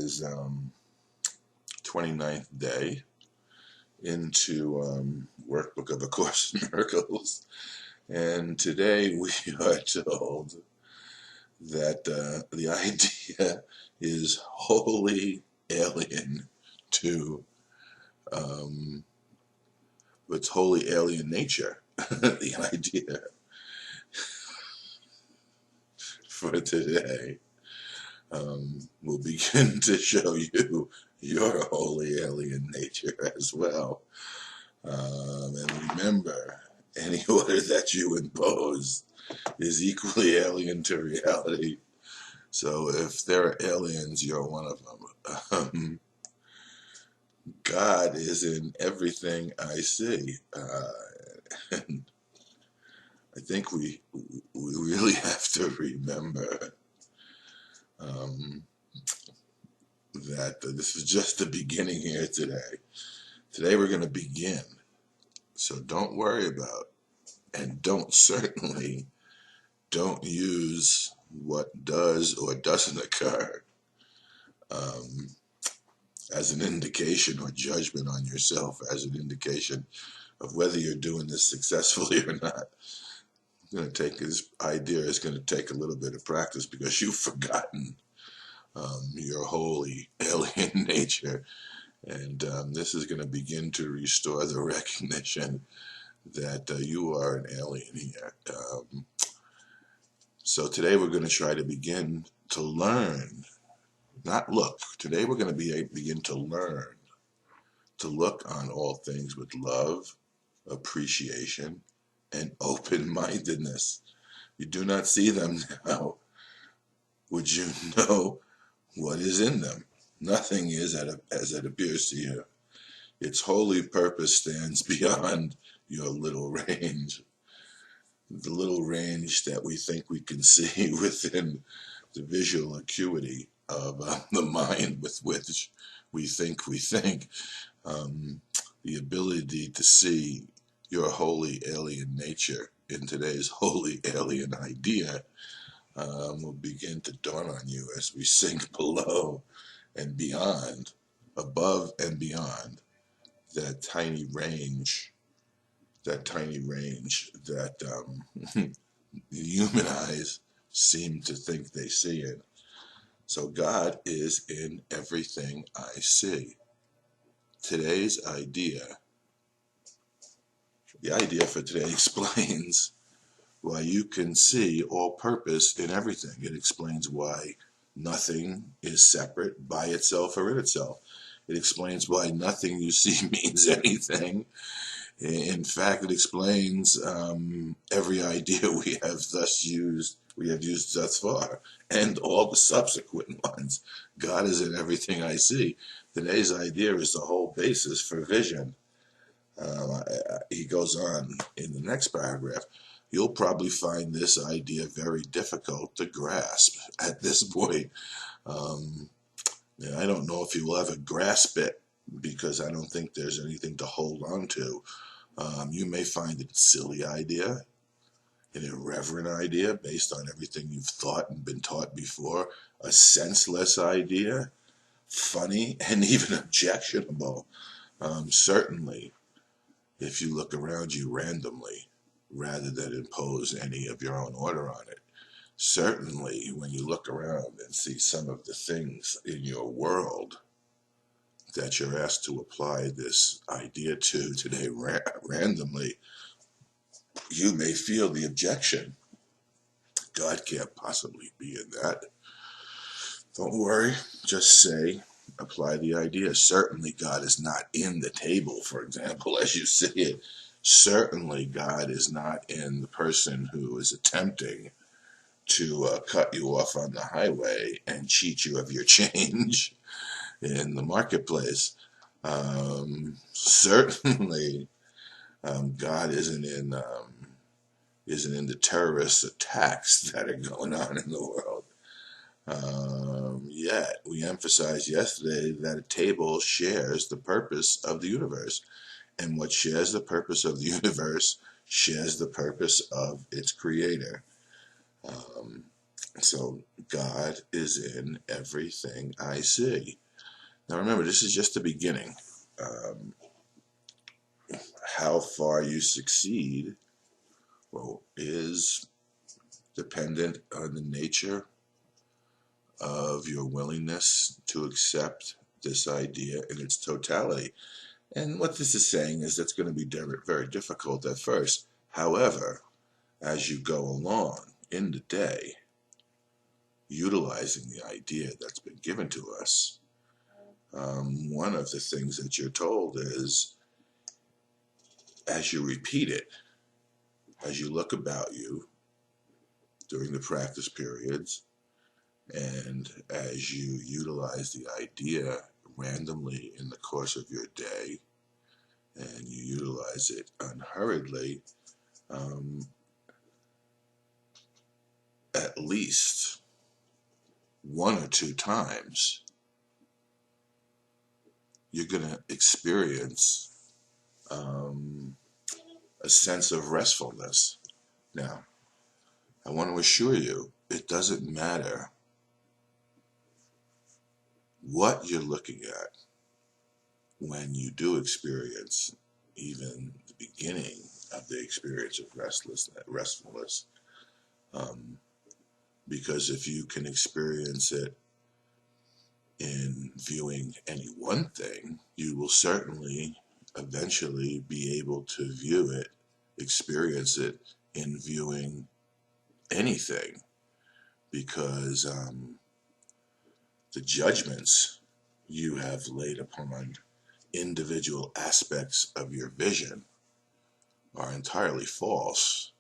is 29th day into Workbook of A Course in Miracles, and today we are told that the idea is wholly alien to its wholly alien nature. The idea for today will begin to show you your wholly alien nature as well. And remember, any order that you impose is equally alien to reality. So if there are aliens, you're one of them. God is in everything I see. And I think we really have to remember that this is just the beginning here today. Today we're going to begin. So don't worry about, and certainly don't use what does or doesn't occur as an indication or judgment on yourself, as an indication of whether you're doing this successfully or not. This idea is going to take a little bit of practice because you've forgotten your holy alien nature. And this is going to begin to restore the recognition that you are an alien here. So today we're going to try to begin to learn, not look. Today we're going to begin to learn to look on all things with love, appreciation, and open-mindedness. You do not see them now. Would you know what is in them? Nothing is as it appears to you. Its holy purpose stands beyond your little range. The little range that we think we can see within the visual acuity of the mind with which we think. The ability to see your holy alien nature in today's holy alien idea will begin to dawn on you as we sink below and beyond, above and beyond that tiny range that human eyes seem to think they see it. So God is in everything I see. Today's idea, the idea for today explains why you can see all purpose in everything. It explains why nothing is separate by itself or in itself. It explains why nothing you see means anything. In fact, it explains every idea we have used thus far, and all the subsequent ones. God is in everything I see. Today's idea is the whole basis for vision. He goes on in the next paragraph. You'll probably find this idea very difficult to grasp at this point. I don't know if you will ever grasp it because I don't think there's anything to hold on to. You may find it a silly idea, an irreverent idea based on everything you've thought and been taught before, a senseless idea, funny, and even objectionable. Certainly, if you look around you randomly, rather than impose any of your own order on it. Certainly, when you look around and see some of the things in your world that you're asked to apply this idea to today randomly, you may feel the objection. God can't possibly be in that. Don't worry, just say, apply the idea. Certainly God is not in the table, for example, as you see it. Certainly God is not in the person who is attempting to cut you off on the highway and cheat you of your change in the marketplace. Certainly God isn't in the terrorist attacks that are going on in the world. Yet, we emphasized yesterday that a table shares the purpose of the universe. And what shares the purpose of the universe shares the purpose of its creator. So God is in everything I see. Now remember, this is just the beginning. Um, how far you succeed, well, is dependent on the nature of your willingness to accept this idea in its totality. And what this is saying is that's going to be very difficult at first. However, as you go along in the day, utilizing the idea that's been given to us, one of the things that you're told is, as you repeat it, as you look about you during the practice periods, and as you utilize the idea randomly in the course of your day, and you utilize it unhurriedly, um, at least one or two times, you're going to experience a sense of restfulness. Now, I want to assure you, it doesn't matter what you're looking at when you do experience even the beginning of the experience of restfulness. Um, because if you can experience it in viewing any one thing, you will certainly eventually be able to view it, experience it in viewing anything, because the judgments you have laid upon individual aspects of your vision are entirely false.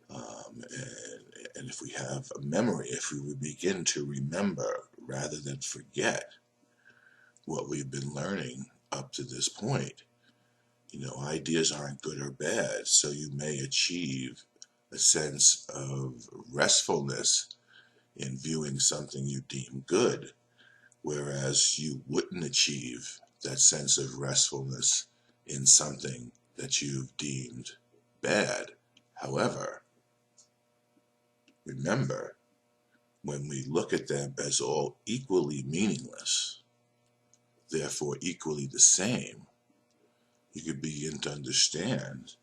And if we have a memory, if we would begin to remember rather than forget what we've been learning up to this point, ideas aren't good or bad, so you may achieve a sense of restfulness in viewing something you deem good, whereas you wouldn't achieve that sense of restfulness in something that you've deemed bad. However, remember, when we look at them as all equally meaningless, therefore equally the same, you could begin to understand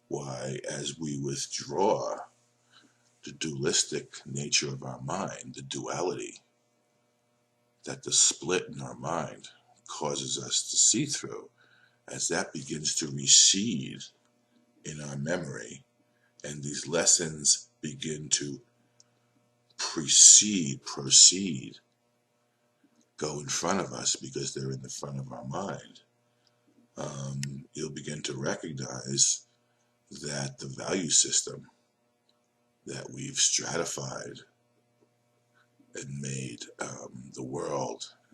why, as we withdraw the dualistic nature of our mind, the duality that the split in our mind causes us to see through, as that begins to recede in our memory, and these lessons begin to proceed, go in front of us because they're in the front of our mind, you'll begin to recognize that the value system that we've stratified and made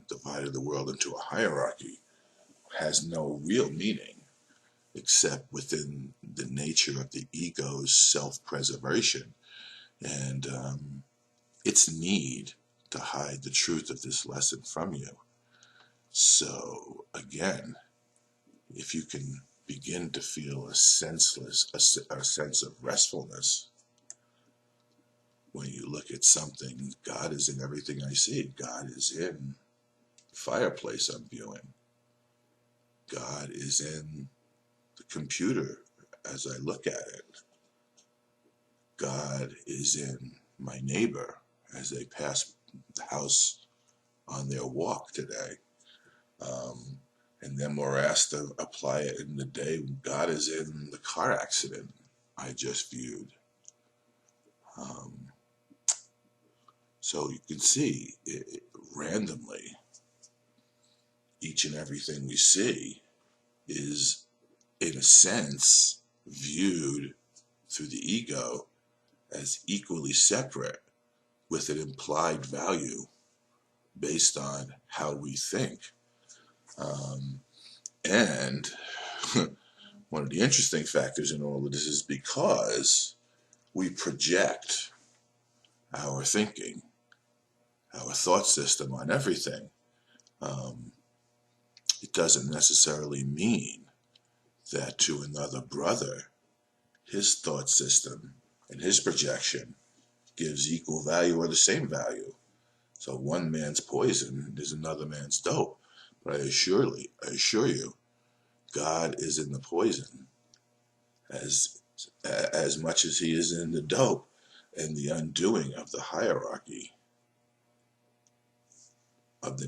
divided the world into a hierarchy, has no real meaning except within the nature of the ego's self-preservation and its need to hide the truth of this lesson from you. So again, if you can begin to feel a sense of restfulness when you look at something, God is in everything I see. God is in the fireplace I'm viewing. God is in the computer as I look at it. God is in my neighbor as they pass the house on their walk today. And then we're asked to apply it in the day. God is in the car accident I just viewed. So you can see randomly, each and everything we see is, in a sense, viewed through the ego as equally separate, with an implied value based on how we think. And one of the interesting factors in all of this is because we project our thinking, our thought system on everything, it doesn't necessarily mean that to another brother, his thought system and his projection gives equal value or the same value. So one man's poison is another man's dope. But I assure you, God is in the poison as much as he is in the dope, and the undoing of the hierarchy of the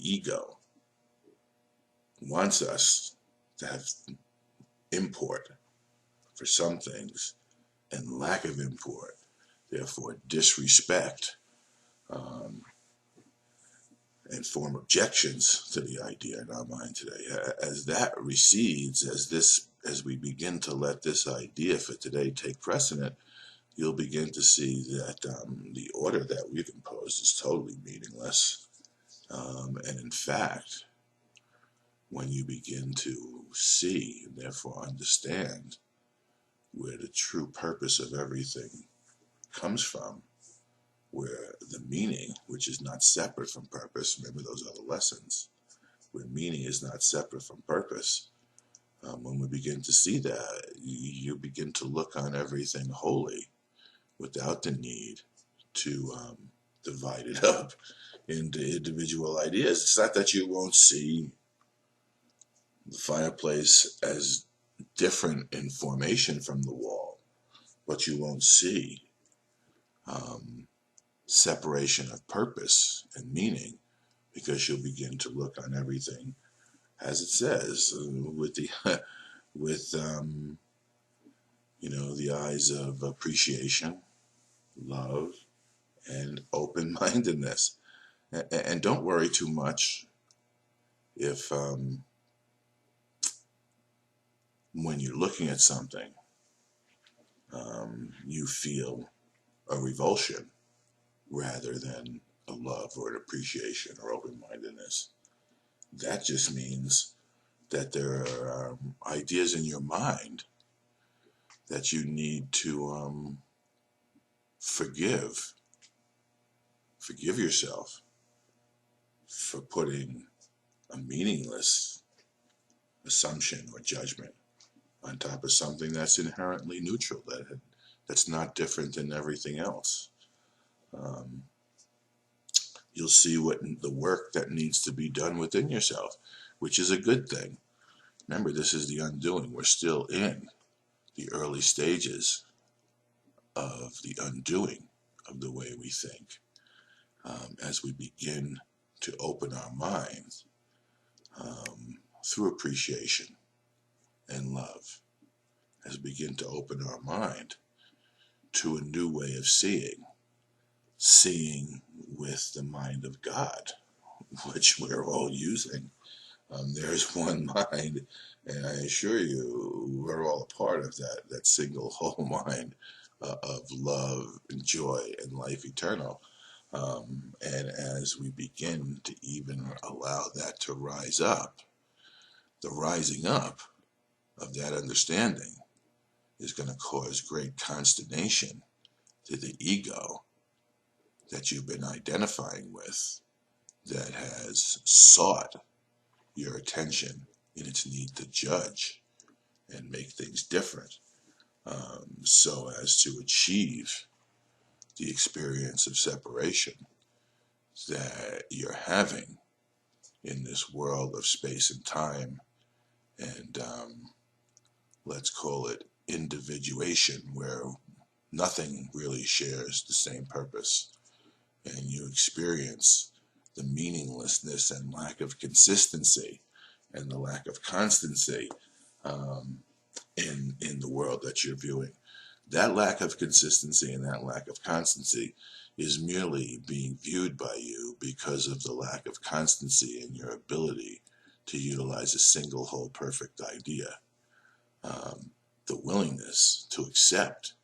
ego wants us to have import for some things and lack of import, therefore disrespect, um, and form objections to the idea in our mind today. As that recedes, as we begin to let this idea for today take precedent, you'll begin to see that the order that we've imposed is totally meaningless. And in fact, when you begin to see and therefore understand where the true purpose of everything comes from, where the meaning, which is not separate from purpose, remember those other lessons, where meaning is not separate from purpose, when we begin to see that, you begin to look on everything wholly without the need to divide it up into individual ideas. It's not that you won't see the fireplace as different in formation from the wall, but you won't see separation of purpose and meaning, because you'll begin to look on everything as it says, with the with the eyes of appreciation, love, and open-mindedness. And don't worry too much if when you're looking at something, you feel a revulsion rather than a love or an appreciation or open-mindedness. That just means that there are ideas in your mind that you need to forgive yourself for putting a meaningless assumption or judgment on top of something that's inherently neutral, that's not different than everything else. You'll see what the work that needs to be done within yourself, which is a good thing. Remember, this is the undoing. We're still in the early stages of the undoing of the way we think. As we begin to open our minds through appreciation and love, as we begin to open our mind to a new way of seeing with the mind of God, which we're all using. There's one mind, and I assure you, we're all a part of that single whole mind of love and joy and life eternal. And as we begin to even allow that to rise up, the rising up of that understanding is going to cause great consternation to the ego that you've been identifying with, that has sought your attention in its need to judge and make things different, so as to achieve the experience of separation that you're having in this world of space and time, and let's call it individuation, where nothing really shares the same purpose, and you experience the meaninglessness and lack of consistency and the lack of constancy in the world that you're viewing. That lack of consistency and that lack of constancy is merely being viewed by you because of the lack of constancy in your ability to utilize a single whole perfect idea. The willingness to accept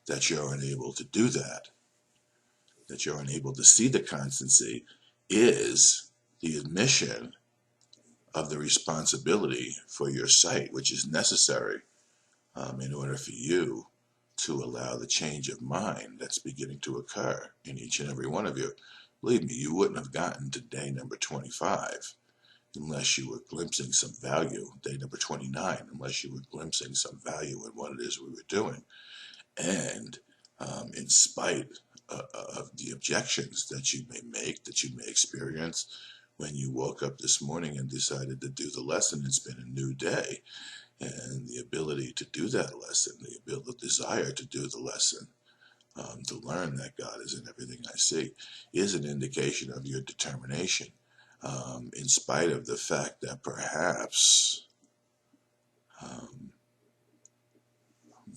that you're unable to do that you're unable to see the constancy, is the admission of the responsibility for your sight, which is necessary in order for you to allow the change of mind that's beginning to occur in each and every one of you. Believe me, you wouldn't have gotten to day number 25 unless you were glimpsing some value, day number 29, unless you were glimpsing some value in what it is we were doing. And in spite of the objections that you may make, that you may experience when you woke up this morning and decided to do the lesson. It's been a new day, and the ability to do that lesson, the desire to do the lesson, to learn that God is in everything I see, is an indication of your determination, in spite of the fact that um,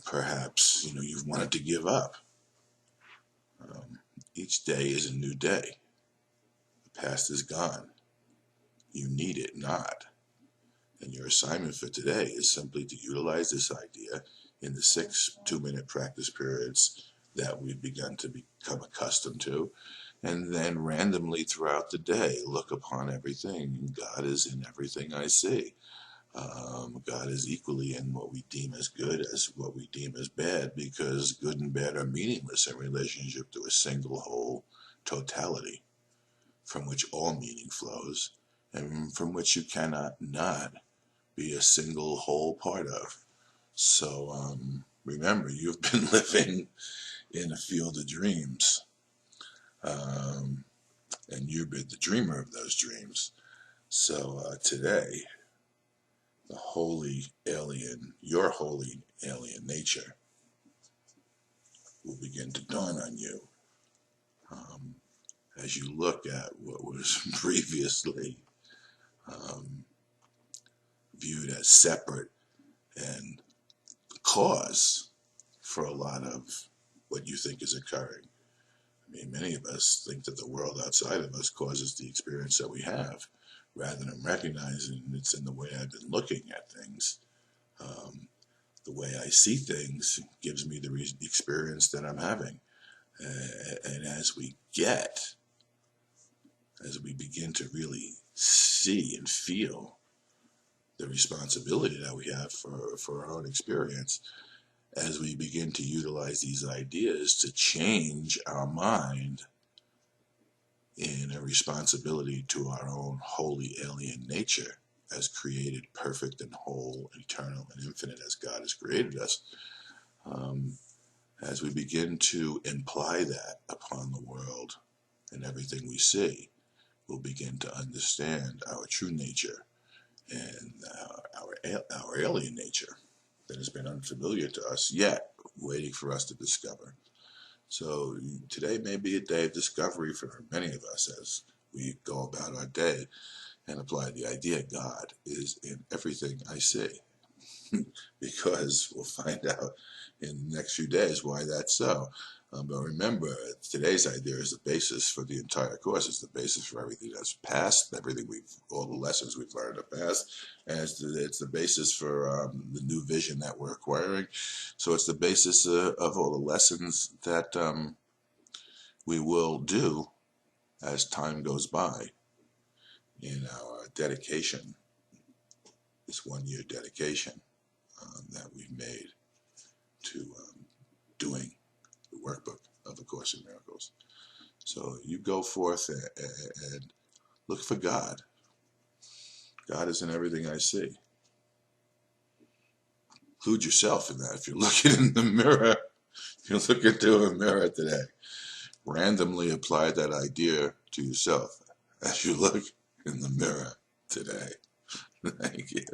perhaps you've wanted to give up. Um, each day is a new day. The past is gone. You need it not. And your assignment for today is simply to utilize this idea in the 6 2-minute practice periods that we've begun to become accustomed to. And then randomly throughout the day, look upon everything. God is in everything I see. God is equally in what we deem as good as what we deem as bad, because good and bad are meaningless in relationship to a single whole totality from which all meaning flows and from which you cannot not be a single whole part of. So remember, you've been living in a field of dreams, and you've been the dreamer of those dreams. So today, your holy alien nature will begin to dawn on you, as you look at what was previously viewed as separate and cause for a lot of what you think is occurring. I mean, many of us think that the world outside of us causes the experience that we have, rather than recognizing it's in the way I've been looking at things. The way I see things gives me the experience that I'm having. And as we begin to really see and feel the responsibility that we have for our own experience, as we begin to utilize these ideas to change our mind in a responsibility to our own holy alien nature, as created perfect and whole, eternal and infinite as God has created us, as we begin to imply that upon the world and everything we see, we'll begin to understand our true nature and our alien nature that has been unfamiliar to us, yet waiting for us to discover. So today may be a day of discovery for many of us as we go about our day and apply the idea God is in everything I see. Because we'll find out in the next few days why that's so. But remember, today's idea is the basis for the entire course. It's the basis for everything that's past, all the lessons we've learned in the past, and it's the basis for the new vision that we're acquiring. So it's the basis of all the lessons that we will do as time goes by in our dedication, this 1-year dedication that we've made to doing the workbook of A Course in Miracles. So you go forth and look for God. God is in everything I see. Include yourself in that. If you're looking in the mirror, you look into a mirror today. Randomly apply that idea to yourself as you look in the mirror today. Thank you.